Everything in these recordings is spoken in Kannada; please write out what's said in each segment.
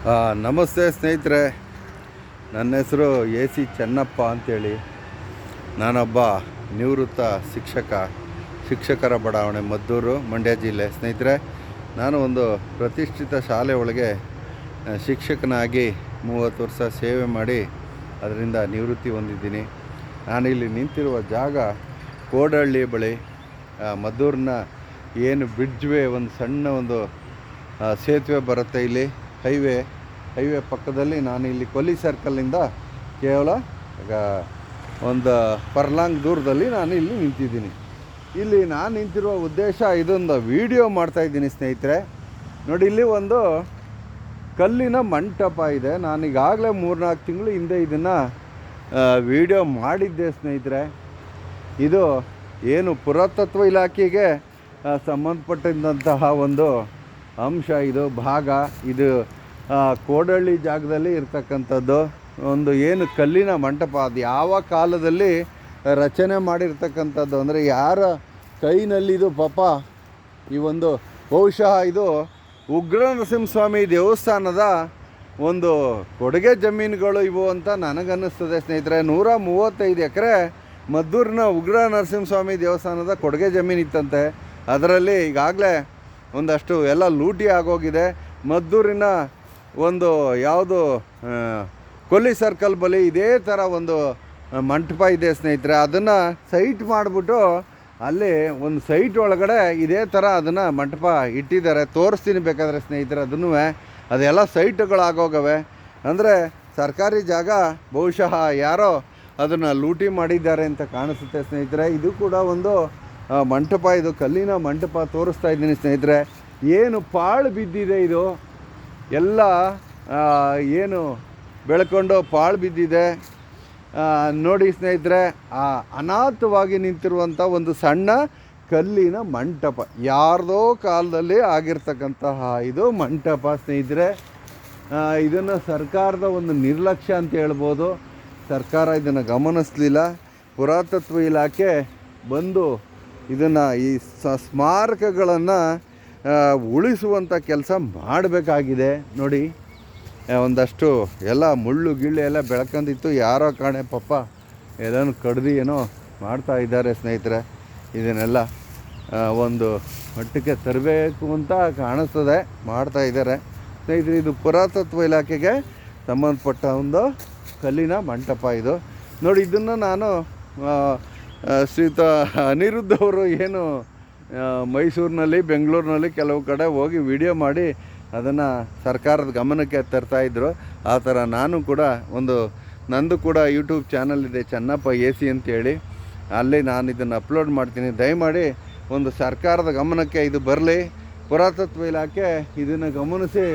ನಮಸ್ತೆ ಸ್ನೇಹಿತರೆ, ನನ್ನ ಹೆಸರು AC ಚೆನ್ನಪ್ಪ ಅಂಥೇಳಿ. ನಾನೊಬ್ಬ ನಿವೃತ್ತ ಶಿಕ್ಷಕರ ಬಡಾವಣೆ ಮದ್ದೂರು, ಮಂಡ್ಯ ಜಿಲ್ಲೆ. ಸ್ನೇಹಿತರೆ, ನಾನು ಒಂದು ಪ್ರತಿಷ್ಠಿತ ಶಾಲೆ ಒಳಗೆ ಶಿಕ್ಷಕನಾಗಿ 30 ವರ್ಷ ಸೇವೆ ಮಾಡಿ ಅದರಿಂದ ನಿವೃತ್ತಿ ಹೊಂದಿದ್ದೀನಿ. ನಾನಿಲ್ಲಿ ನಿಂತಿರುವ ಜಾಗ ಕೋಡಹಳ್ಳಿ ಬಳಿ ಮದ್ದೂರಿನ ಏನು ಬ್ರಿಡ್ಜ್ ವೇ, ಒಂದು ಸಣ್ಣ ಒಂದು ಸೇತುವೆ ಬರುತ್ತೆ ಇಲ್ಲಿ, ಹೈವೇ ಪಕ್ಕದಲ್ಲಿ. ನಾನು ಇಲ್ಲಿ ಕೊಲ್ಲಿ ಸರ್ಕಲ್ನಿಂದ ಕೇವಲ ಒಂದು ಪರ್ಲಾಂಗ್ ದೂರದಲ್ಲಿ ನಾನು ಇಲ್ಲಿ ನಿಂತಿದ್ದೀನಿ. ಇಲ್ಲಿ ನಾನು ನಿಂತಿರುವ ಉದ್ದೇಶ, ಇದೊಂದು ವಿಡಿಯೋ ಮಾಡ್ತಾಯಿದ್ದೀನಿ ಸ್ನೇಹಿತರೆ. ನೋಡಿ, ಇಲ್ಲಿ ಒಂದು ಕಲ್ಲಿನ ಮಂಟಪ ಇದೆ. ನಾನೀಗಾಗಲೇ 3-4 ತಿಂಗಳು ಹಿಂದೆ ಇದನ್ನು ವಿಡಿಯೋ ಮಾಡಿದ್ದೆ ಸ್ನೇಹಿತರೆ. ಇದು ಏನು ಪುರಾತತ್ವ ಇಲಾಖೆಗೆ ಸಂಬಂಧಪಟ್ಟಿದ್ದಂತಹ ಒಂದು ಅಂಶ, ಇದು ಭಾಗ. ಇದು ಕೋಡಹಳ್ಳಿ ಜಾಗದಲ್ಲಿ ಇರ್ತಕ್ಕಂಥದ್ದು ಒಂದು ಏನು ಕಲ್ಲಿನ ಮಂಟಪ. ಅದು ಯಾವ ಕಾಲದಲ್ಲಿ ರಚನೆ ಮಾಡಿರ್ತಕ್ಕಂಥದ್ದು ಅಂದರೆ ಯಾರ ಕೈನಲ್ಲಿದು ಪಾಪ ಈ ಒಂದು ಬಹುಶಃ ಇದು ಉಗ್ರ ನರಸಿಂಹಸ್ವಾಮಿ ದೇವಸ್ಥಾನದ ಒಂದು ಕೊಡುಗೆ ಜಮೀನುಗಳು ಇವು ಅಂತ ನನಗನ್ನಿಸ್ತದೆ ಸ್ನೇಹಿತರೆ. 135 ಎಕರೆ ಮದ್ದೂರಿನ ಉಗ್ರ ನರಸಿಂಹಸ್ವಾಮಿ ದೇವಸ್ಥಾನದ ಕೊಡುಗೆ ಜಮೀನು ಇತ್ತಂತೆ. ಅದರಲ್ಲಿ ಈಗಾಗಲೇ ಒಂದಷ್ಟು ಎಲ್ಲ ಲೂಟಿ ಆಗೋಗಿದೆ. ಮದ್ದೂರಿನ ಒಂದು ಯಾವುದು ಕೊಲ್ಲಿ ಸರ್ಕಲ್ ಬಳಿ ಇದೇ ಥರ ಒಂದು ಮಂಟಪ ಇದೆ ಸ್ನೇಹಿತರೆ. ಅದನ್ನು ಸೈಟ್ ಮಾಡಿಬಿಟ್ಟು ಅಲ್ಲಿ ಒಂದು ಸೈಟ್ ಒಳಗಡೆ ಇದೇ ಥರ ಅದನ್ನು ಮಂಟಪ ಇಟ್ಟಿದ್ದಾರೆ. ತೋರಿಸ್ತೀನಿ ಬೇಕಾದರೆ ಸ್ನೇಹಿತರೆ. ಅದನ್ನೂ ಅದೆಲ್ಲ ಸೈಟುಗಳಾಗೋಗವೆ. ಅಂದರೆ ಸರ್ಕಾರಿ ಜಾಗ, ಬಹುಶಃ ಯಾರೋ ಅದನ್ನು ಲೂಟಿ ಮಾಡಿದ್ದಾರೆ ಅಂತ ಕಾಣಿಸುತ್ತೆ ಸ್ನೇಹಿತರೆ. ಇದು ಕೂಡ ಒಂದು ಮಂಟಪ, ಇದು ಕಲ್ಲಿನ ಮಂಟಪ ತೋರಿಸ್ತಾ ಇದ್ದೀನಿ ಸ್ನೇಹಿತರೆ. ಏನು ಪಾಳು ಬಿದ್ದಿದೆ, ಇದು ಎಲ್ಲ ಏನು ಬೆಳ್ಕೊಂಡು ಪಾಳು ಬಿದ್ದಿದೆ ನೋಡಿ ಸ್ನೇಹಿತರೆ. ಅನಾಥವಾಗಿ ನಿಂತಿರುವಂಥ ಒಂದು ಸಣ್ಣ ಕಲ್ಲಿನ ಮಂಟಪ, ಯಾರ್ದೋ ಕಾಲದಲ್ಲಿ ಆಗಿರ್ತಕ್ಕಂತಹ ಇದು ಮಂಟಪ ಸ್ನೇಹಿತರೆ. ಇದನ್ನು ಸರ್ಕಾರದ ಒಂದು ನಿರ್ಲಕ್ಷ್ಯ ಅಂತ ಹೇಳ್ಬೋದು. ಸರ್ಕಾರ ಇದನ್ನು ಗಮನಿಸಲಿಲ್ಲ. ಪುರಾತತ್ವ ಇಲಾಖೆ ಬಂದು ಇದನ್ನು ಈ ಸ್ಮಾರಕಗಳನ್ನು ಉಳಿಸುವಂಥ ಕೆಲಸ ಮಾಡಬೇಕಾಗಿದೆ. ನೋಡಿ, ಒಂದಷ್ಟು ಎಲ್ಲ ಮುಳ್ಳು ಗಿಳ್ಳು ಎಲ್ಲ ಬೆಳ್ಕೊಂಡಿತ್ತು. ಯಾರೋ ಕಾಣೆ ಪಾಪ ಎಲ್ಲನೂ ಕಡ್ದು ಏನೋ ಮಾಡ್ತಾ ಇದ್ದಾರೆ ಸ್ನೇಹಿತರೆ. ಇದನ್ನೆಲ್ಲ ಒಂದು ಮಟ್ಟಕ್ಕೆ ತರಬೇಕು ಅಂತ ಕಾಣಿಸ್ತದೆ, ಮಾಡ್ತಾ ಇದ್ದಾರೆ ಸ್ನೇಹಿತರೆ. ಇದು ಪುರಾತತ್ವ ಇಲಾಖೆಗೆ ಸಂಬಂಧಪಟ್ಟ ಒಂದು ಕಲ್ಲಿನ ಮಂಟಪ ಇದು. ನೋಡಿ, ಇದನ್ನು ನಾನು ಶ್ರೀಯುತ ಅನಿರುದ್ಧ ಅವರು ಏನು ಮೈಸೂರಿನಲ್ಲಿ, ಬೆಂಗಳೂರಿನಲ್ಲಿ ಕೆಲವು ಕಡೆ ಹೋಗಿ ವಿಡಿಯೋ ಮಾಡಿ ಅದನ್ನು ಸರ್ಕಾರದ ಗಮನಕ್ಕೆ ತರ್ತಾಯಿದ್ರು. ಆ ಥರ ನಾನು ಕೂಡ ನಂದು ಕೂಡ ಯೂಟ್ಯೂಬ್ ಚಾನಲ್ ಇದೆ, ಚೆನ್ನಪ್ಪ AC ಅಂತೇಳಿ. ಅಲ್ಲಿ ನಾನು ಇದನ್ನು ಅಪ್ಲೋಡ್ ಮಾಡ್ತೀನಿ. ದಯಮಾಡಿ ಒಂದು ಸರ್ಕಾರದ ಗಮನಕ್ಕೆ ಇದು ಬರಲಿ. ಪುರಾತತ್ವ ಇಲಾಖೆ ಇದನ್ನು ಗಮನಿಸಿ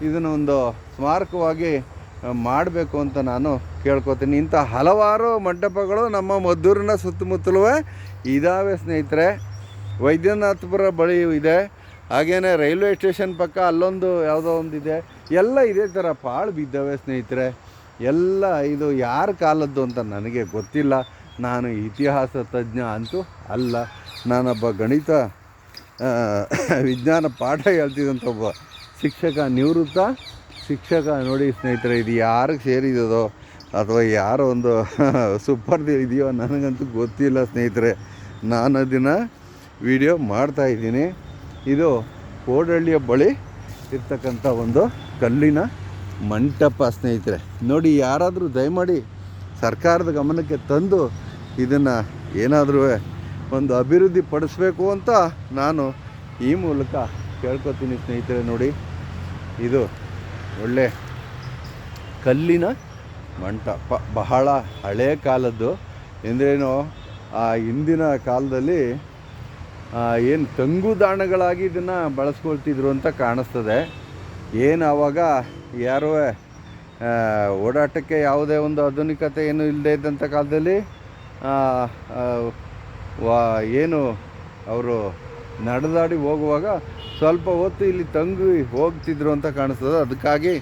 ಇದನ್ನು ಒಂದು ಸ್ಮಾರಕವಾಗಿ ಮಾಡಬೇಕು ಅಂತ ನಾನು ಕೇಳ್ಕೊತೀನಿ. ಇಂಥ ಹಲವಾರು ಮಂಟಪಗಳು ನಮ್ಮ ಮದ್ದೂರಿನ ಸುತ್ತಮುತ್ತಲೂ ಇದ್ದಾವೆ ಸ್ನೇಹಿತರೆ. ವೈದ್ಯನಾಥಪುರ ಬಳಿ ಇದೆ, ಹಾಗೇನೆ ರೈಲ್ವೆ ಸ್ಟೇಷನ್ ಪಕ್ಕ ಅಲ್ಲೊಂದು ಯಾವುದೋ ಒಂದಿದೆ. ಎಲ್ಲ ಇದೇ ಥರ ಪಾಳು ಬಿದ್ದಾವೆ ಸ್ನೇಹಿತರೆ. ಎಲ್ಲ ಇದು ಯಾರ ಕಾಲದ್ದು ಅಂತ ನನಗೆ ಗೊತ್ತಿಲ್ಲ. ನಾನು ಇತಿಹಾಸ ತಜ್ಞ ಅಂತೂ ಅಲ್ಲ. ನಾನೊಬ್ಬ ಗಣಿತ ವಿಜ್ಞಾನ ಪಾಠ ಹೇಳ್ತಿದ್ದಂಥ ಒಬ್ಬ ನಿವೃತ್ತ ಶಿಕ್ಷಕ. ನೋಡಿ ಸ್ನೇಹಿತರೆ, ಇದು ಯಾರಿಗೆ ಸೇರಿದೋ ಅಥವಾ ಯಾರೋ ಒಂದು ಸುಪರ್ದಿ ಇದೆಯೋ ನನಗಂತೂ ಗೊತ್ತಿಲ್ಲ ಸ್ನೇಹಿತರೆ. ನಾನು ಅದನ್ನು ವಿಡಿಯೋ ಮಾಡ್ತಾಯಿದ್ದೀನಿ. ಇದು ಕೋಡಹಳ್ಳಿಯ ಬಳಿ ಇರ್ತಕ್ಕಂಥ ಒಂದು ಕಲ್ಲಿನ ಮಂಟಪ ಸ್ನೇಹಿತರೆ. ನೋಡಿ, ಯಾರಾದರೂ ದಯಮಾಡಿ ಸರ್ಕಾರದ ಗಮನಕ್ಕೆ ತಂದು ಇದನ್ನು ಏನಾದರೂ ಒಂದು ಅಭಿವೃದ್ಧಿ ಪಡಿಸ್ಬೇಕು ಅಂತ ನಾನು ಈ ಮೂಲಕ ಕೇಳ್ಕೊತೀನಿ ಸ್ನೇಹಿತರೆ. ನೋಡಿ, ಇದು ಒಳ್ಳೆ ಕಲ್ಲಿನ ಮಂಟಪ, ಬಹಳ ಹಳೆಯ ಕಾಲದ್ದು. ಎಂದ್ರೇನು, ಹಿಂದಿನ ಕಾಲದಲ್ಲಿ ಏನು ತಂಗುದಾಣಗಳಾಗಿ ಇದನ್ನು ಬಳಸ್ಕೊಳ್ತಿದ್ರು ಅಂತ ಕಾಣಿಸ್ತದೆ. ಏನು ಆವಾಗ ಯಾರೋ ಓಡಾಟಕ್ಕೆ ಯಾವುದೇ ಒಂದು ಆಧುನಿಕತೆ ಏನು ಇಲ್ಲದೆ ಇದ್ದಂಥ ಕಾಲದಲ್ಲಿ ಏನು ಅವರು ನಡೆದಾಡಿ ಹೋಗುವಾಗ ಸ್ವಲ್ಪ ಹೊತ್ತು ಇಲ್ಲಿ ತಂಗಿ ಹೋಗ್ತಿದ್ರು ಅಂತ ಕಾಣಿಸ್ತದೆ. ಅದಕ್ಕಾಗಿ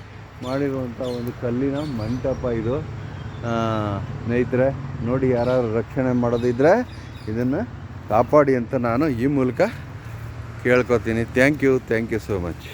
ಮಾಡಿರುವಂಥ ಒಂದು ಕಲ್ಲಿನ ಮಂಟಪ ಇದು ಸ್ನೇಹಿತರೆ. ನೋಡಿ, ಯಾರು ರಕ್ಷಣೆ ಮಾಡೋದಿದ್ದರೆ ಇದನ್ನು ಕಾಪಾಡಿ ಅಂತ ನಾನು ಈ ಮೂಲಕ ಕೇಳ್ಕೊತೀನಿ. Thank you so much.